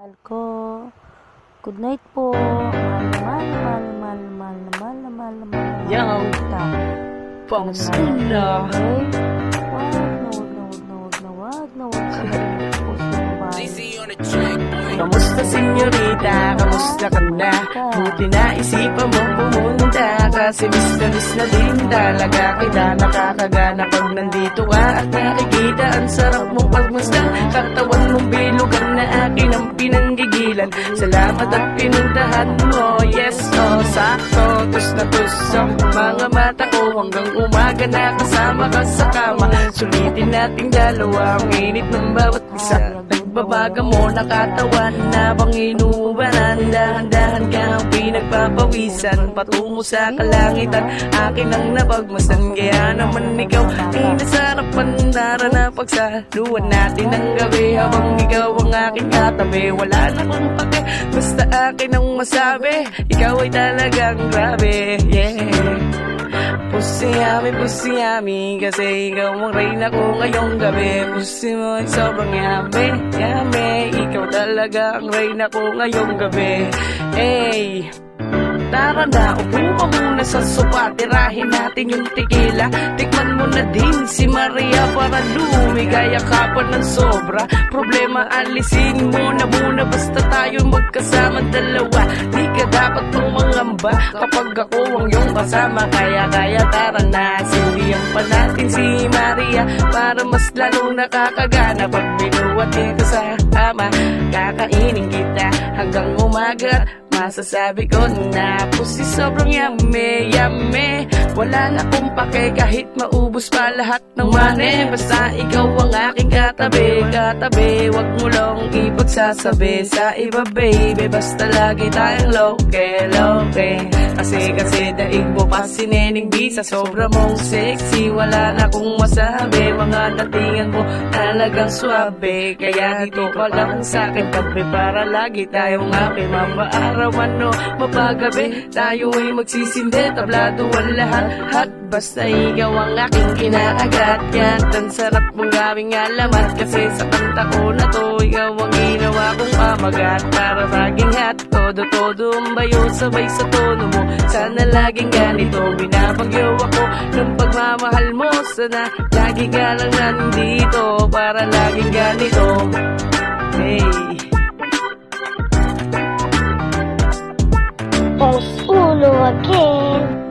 Mahal ko. Good night po. Mahal. Yo. Faustina. Kamusta senyorita? Kamusta ka na? Buti na isipan mo pumunta. Kasi miss na din talaga kita. Nakakagana pag nandito ka at nakikita. Ang sarap mong pagmasdan. Katawan mong bilugan na akin ang pinanggigilan. Salamat at pinuntahan mo. Yes, oh, sakto. Tus na tus ang mga mata ko. Hanggang umaga na kasama ka sa kama. Sulitin nating dalawa ang init ng bawat isa. Babaga mo nakatawan na bang inuubanan. Dahan-dahan ka ang pinagpapawisan patungo sa kalangitan. Akin ang napagmasdan kaya naman ikaw ay nasarapan. Dara na pagsaluan natin ang gabi habang ikaw ang aking katabi. Wala na kong pake basta akin ang masabi. Ikaw ay talagang grabe, yeah. Pusi yummy, kasi ikaw ang reyna ko ngayong gabi. Pusi mo ay sobrang yummy, yummy. Ikaw talaga ang reyna ko ngayong gabi. Hey, tara na, upo ka muna sa sopa. Tirahin natin yung tequila. Tikman mo na din si Maria para lumigaya ka pa ng sobra. Problema alisin mo na muna basta tayo magkasama dalawa. Di ka dapat tumangamba kapag ako ang iyong kasama. Kaya tara na, sindihan pa natin si Maria para mas lalong nakakagana. Pag binuwat ka sa ama, kakainin kita hanggang umaga. Masasabi ko na pusi sobrang yummy, yummy. Wala na kong pake kahit maubos pa lahat ng money. Basta ikaw ang aking katabi, katabi. Wag mo lang ipagsasabi sa iba baby. Basta lagi tayong loke. Kasi daig mo pa si Neneng B. Sa sobra mong sexy wala na kong masabi. Mga datingan mo talagang swabe. Kaya dito ka lang sa akin kape para lagi tayong happy. Mapaarawan o mapagabi tayo ay magsisindi. Tablado ang lahat. Basta ikaw ang aking kinaagat. Yan ang sarap mong gawing alamat. Kasi sa kanta ko na to ikaw ang ginawa kong pamagat. Para maging hot, todo ang bayo sabay sa tono mo. Sana laging ganito, binabagyo ako ng pagmamahal mo. Sana lagi ka lang nandito para laging ganito. Hey, Ulo again.